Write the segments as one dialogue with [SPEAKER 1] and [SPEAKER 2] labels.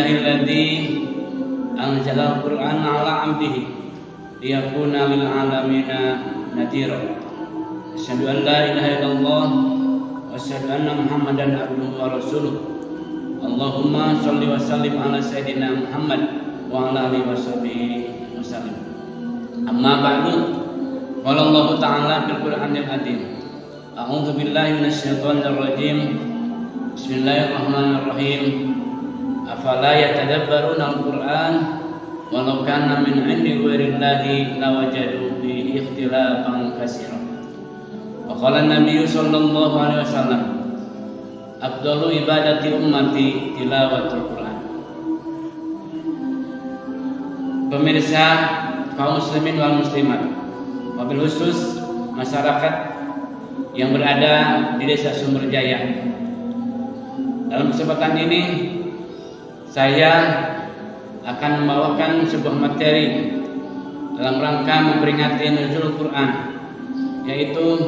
[SPEAKER 1] Alhamdulillahilladzi anzalal Qur'ana 'ala 'abdihi liyakuna lil 'alamina nadhira. Asyhadu an la ilaha illallah wa asyhadu anna Muhammadan abduhu wa rasuluh. Allahumma shalli wa sallim ala sayyidina Muhammad wa ala alihi washabihi wasallim. Amma ba'du. Qala Allah Ta'ala fil Qur'anil Azim. A'udzu billahi minasyaitonir rajim. Bismillahirrahmanirrahim. Afala yatadabbaruna al-Qur'an walau kana min 'indi ghairillahi lawajadu fihi ikhtilafan katsiran. Wa qala an-nabiy sallallahu alaihi wasallam, afdalu ibadati ummati tilawatul Qur'an. Pemirsa kaum muslimin wal muslimat, wabil khusus masyarakat yang berada di Desa Sumberjaya. Dalam kesempatan ini saya akan membawakan sebuah materi dalam rangka memperingati Nuzul Quran, yaitu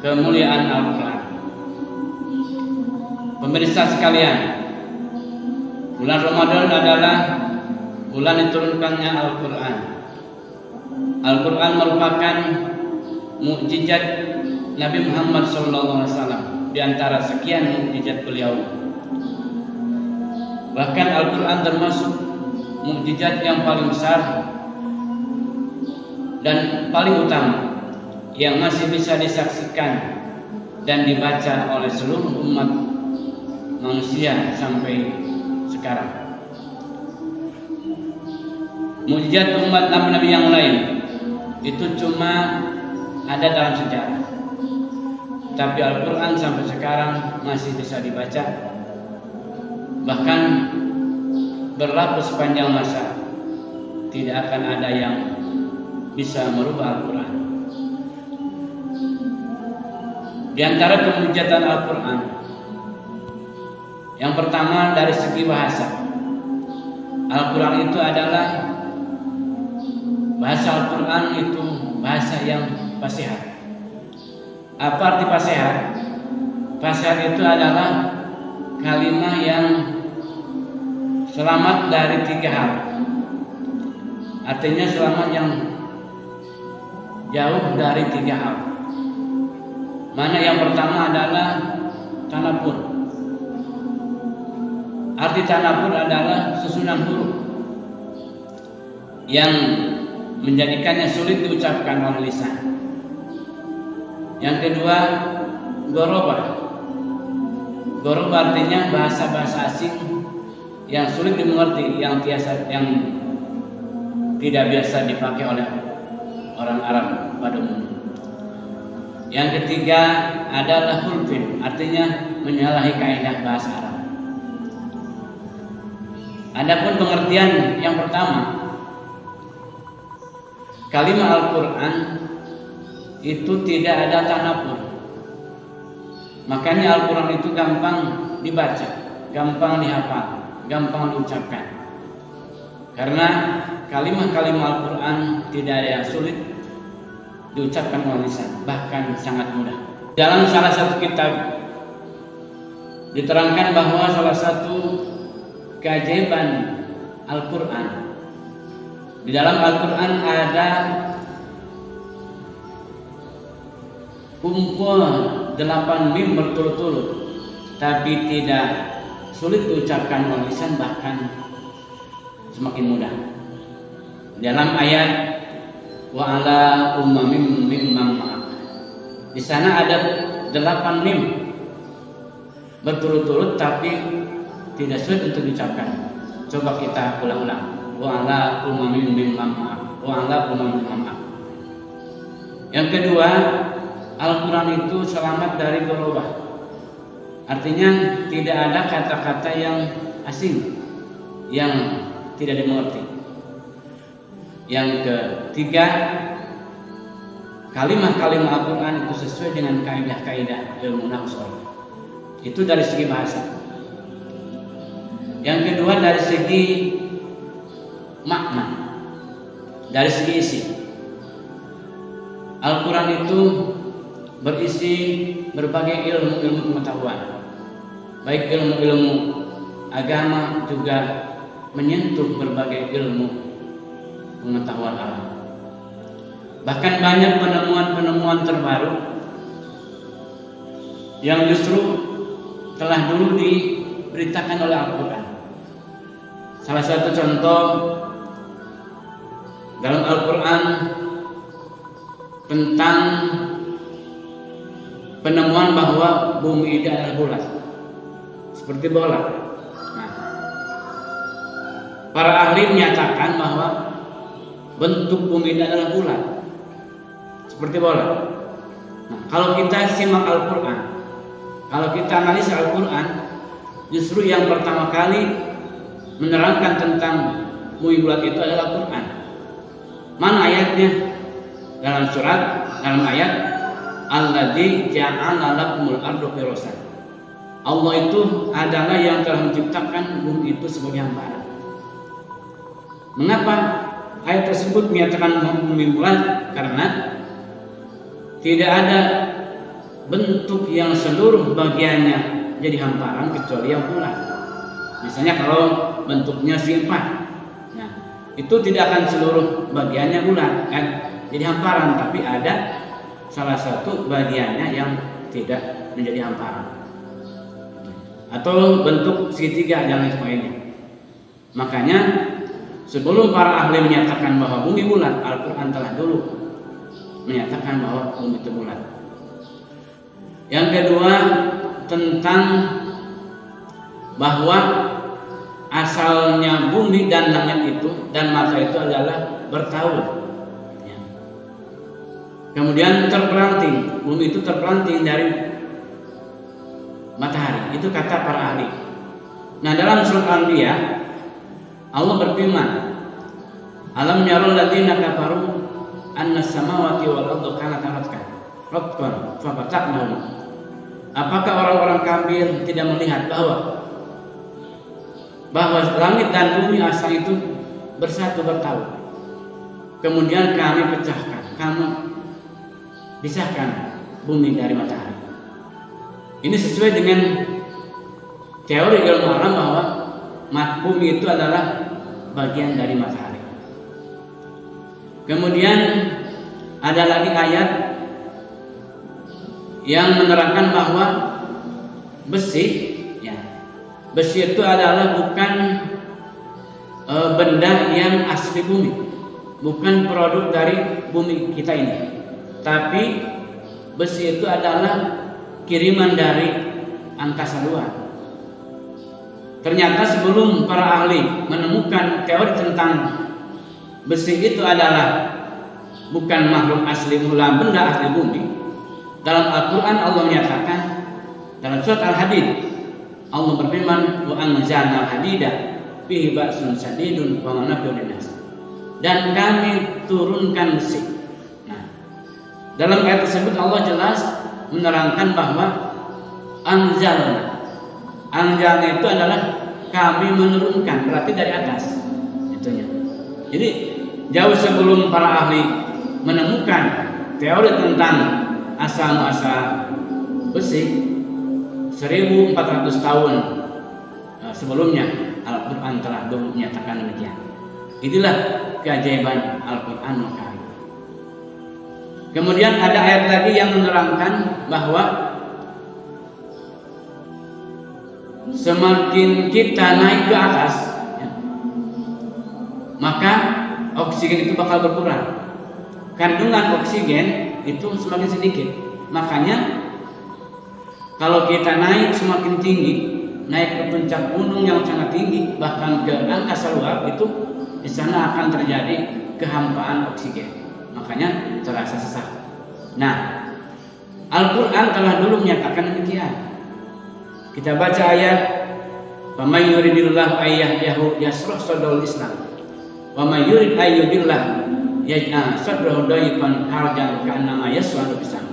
[SPEAKER 1] kemuliaan Al-Quran. Pemirsa sekalian, bulan Ramadan adalah bulan diturunkannya Al-Quran. Al-Quran merupakan mukjizat Nabi Muhammad SAW di antara sekian mukjizat beliau. Bahkan Al-Quran termasuk mukjizat yang paling besar dan paling utama yang masih bisa disaksikan dan dibaca oleh seluruh umat manusia sampai sekarang. Mukjizat umat Nabi yang lain itu cuma ada dalam sejarah, tapi Al-Quran sampai sekarang masih bisa dibaca, bahkan berlaku sepanjang masa. Tidak akan ada yang bisa merubah Al-Quran. Di antara kemujizatan Al-Quran, yang pertama dari segi bahasa. Al-Quran itu adalah bahasa Al-Quran itu bahasa yang fasihat. Apa arti fasihat? Fasihat itu adalah kalimat yang selamat dari 3 hal. Artinya selamat yang jauh dari 3 hal. Mana yang pertama adalah tanabur. Arti tanabur adalah susunan huruf yang menjadikannya sulit diucapkan oleh lisan. Yang kedua, gorobah. Gorobah artinya bahasa-bahasa asing yang sulit dimengerti, yang tidak biasa dipakai oleh orang Arab pada umumnya. Yang ketiga adalah hulfin, artinya menyalahi kaidah bahasa Arab. Adapun pengertian yang pertama, kalimat Al-Quran itu tidak ada tanabur. Makanya Al-Quran itu gampang dibaca, gampang dihafal, gampang diucapkan. Karena kalimat-kalimat Al-Quran tidak ada yang sulit diucapkan oleh lisan, bahkan sangat mudah. Dalam salah satu kitab diterangkan bahwa salah satu keajaiban Al-Quran, di dalam Al-Quran ada kumpul 8 mim berturut-turut, tapi tidak sulit diucapkan oleh lisan, bahkan semakin mudah. Dalam ayat wa ala ummamin mimman ma'ak, di sana ada 8 mim berturut-turut, tapi tidak sulit untuk diucapkan. Coba kita ulang-ulang. Wa ala ummamin mimman ma'ak, wa ala ummamin mimman ma'ak. Yang kedua, Al-Quran itu selamat dari gorobah. Artinya tidak ada kata-kata yang asing yang tidak dimengerti. Yang ketiga, kalimat-kalimat Al-Quran itu sesuai dengan kaidah-kaidah ilmu nahwu. Itu dari segi bahasa. Yang kedua dari segi makna, dari segi isi. Al-Quran itu berisi berbagai ilmu-ilmu pengetahuan, baik ilmu-ilmu agama juga menyentuh berbagai ilmu pengetahuan alam. Bahkan banyak penemuan-penemuan terbaru yang justru telah dulu diberitakan oleh Al-Quran. Salah satu contoh dalam Al-Quran tentang penemuan bahwa bumi ini adalah bulat seperti bola. Nah, para ahli menyatakan bahwa bentuk bumi ini adalah bulat seperti bola. Nah, kalau kita simak Al-Quran, kalau kita analisa Al-Quran, justru yang pertama kali menerangkan tentang bumi bulat itu adalah Al-Quran. Mana ayatnya? Dalam ayat Alladzi ja'ala lakumul arda firashan. Allah itu adalah yang telah menciptakan bumi itu sebagai hamparan. Mengapa ayat tersebut menyatakan bumi bulat? Karena tidak ada bentuk yang seluruh bagiannya jadi hamparan kecuali yang bulat. Misalnya kalau bentuknya sirpan, nah itu tidak akan seluruh bagiannya bulat kan, jadi hamparan, tapi ada salah satu bagiannya yang tidak menjadi hamparan, atau bentuk segitiga dan lain sebagainya. Makanya sebelum para ahli menyatakan bahwa bumi bulat, Al-Quran telah dulu menyatakan bahwa bumi itu bulat. Yang kedua, tentang bahwa asalnya bumi dan langit itu dan mata itu adalah bertahun. Kemudian terpelanting, bumi itu terpelanting dari matahari. Itu kata para ahli. Nah, dalam surat Al-Anbiya Allah berfirman, "Alam yarul ladzina kafaru anna samawati wal arda kanat ratqan fafataqnahuma." Apakah orang-orang kafir tidak melihat bahwa langit dan bumi asal itu bersatu bertahun, kemudian kami pisahkan bumi dari matahari. Ini sesuai dengan teori ilmu alam bahwa bumi itu adalah bagian dari matahari. Kemudian ada lagi ayat yang menerangkan bahwa besi itu adalah bukan benda yang asli bumi, bukan produk dari bumi kita ini, tapi besi itu adalah kiriman dari angkasa luar. Ternyata sebelum para ahli menemukan teori tentang besi itu adalah bukan makhluk asli mula, benda asli bumi, dalam Al-Quran Allah menyatakan dalam surat Al-Hadid, Allah berfirman, "Wa anzalna al-hadida fihi ba'sun shadidun wa manafi'u lin-nas." Dan kami turunkan besi. Nah, dalam ayat tersebut Allah jelas menerangkan bahwa anzalna itu adalah kami menurunkan, berarti dari atas. Itunya. Jadi jauh sebelum para ahli menemukan teori tentang asal-muasal besi, 1400 tahun sebelumnya Al-Quran telah dulu menyatakan demikian. Itulah keajaiban Al-Quranul Karim. Kemudian ada ayat lagi yang menerangkan bahwa semakin kita naik ke atas, maka oksigen itu bakal berkurang. Kandungan oksigen itu semakin sedikit. Makanya kalau kita naik semakin tinggi, naik ke puncak gunung yang sangat tinggi, bahkan ke angkasa luar, itu di sana akan terjadi kehampaan oksigen. Makanya terasa sesak. Nah, Al-Quran telah dulu menyatakan demikian. Kita baca ayat, "Wa may yuridillahu ayyahyahu yashrah sadrahu Islam, wa may yurid ayyudillah yaj'al sadrahu dayqan harajan ka'annama yas'adu fis sama."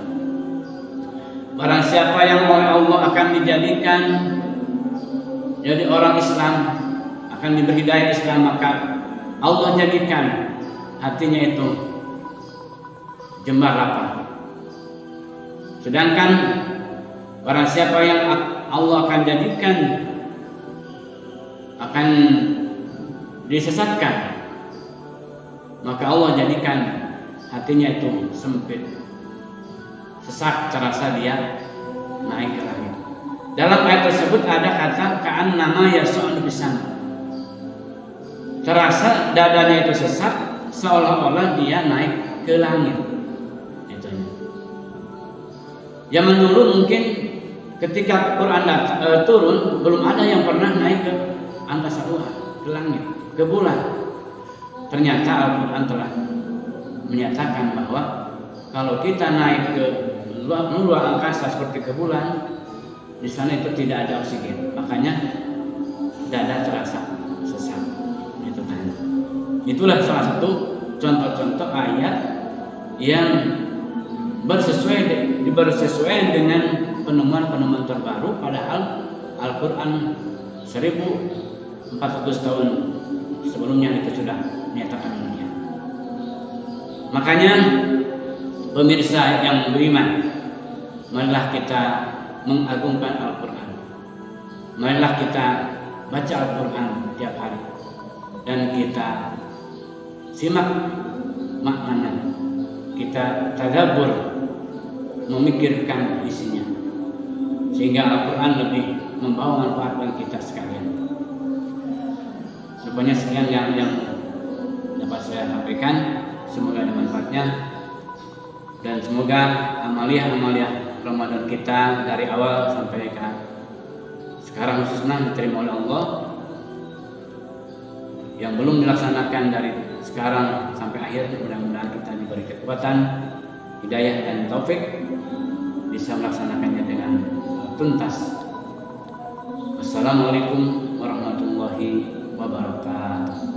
[SPEAKER 1] Barang siapa yang oleh Allah akan dijadikan jadi orang Islam, akan diberi hidayah Islam, maka Allah jadikan hatinya itu jembar lapang. Sedangkan barang siapa yang Allah akan jadikan akan disesatkan, maka Allah jadikan hatinya itu sempit, sesak, terasa dia naik ke langit. Dalam ayat tersebut ada kata ka'an nama yas'ud bisana, terasa dadanya itu sesak, seolah-olah dia naik ke langit. Itu. Zaman dulu mungkin ketika Quran turun, belum ada yang pernah naik ke angkasa luar, ke langit, ke bulan. Ternyata Al-Quran telah menyatakan bahwa kalau kita naik ke luar angkasa seperti ke bulan, di sana itu tidak ada oksigen, makanya dada terasa sesak. Itu kan. Itulah salah satu contoh-contoh ayat yang bersesuaian dengan penemuan-penemuan terbaru, padahal Al-Quran 1400 tahun sebelumnya itu sudah menyatakan demikian. Makanya pemirsa yang beriman, marilah kita mengagungkan Al-Quran, marilah kita baca Al-Quran tiap hari dan kita simak maknanya, kita tadabbur, memikirkan isinya, sehingga Al-Quran lebih membawa manfaat bagi kita sekalian. Rupanya sekian yang dapat saya sampaikan, semoga ada manfaatnya dan semoga amalia Ramadan kita dari awal sampai ke sekarang khususnya diterima oleh Allah. Yang belum dilaksanakan dari sekarang sampai akhir, mudah-mudahan kita diberi kekuatan, hidayah dan taufik bisa melaksanakannya dengan tuntas. Wassalamualaikum warahmatullahi wabarakatuh.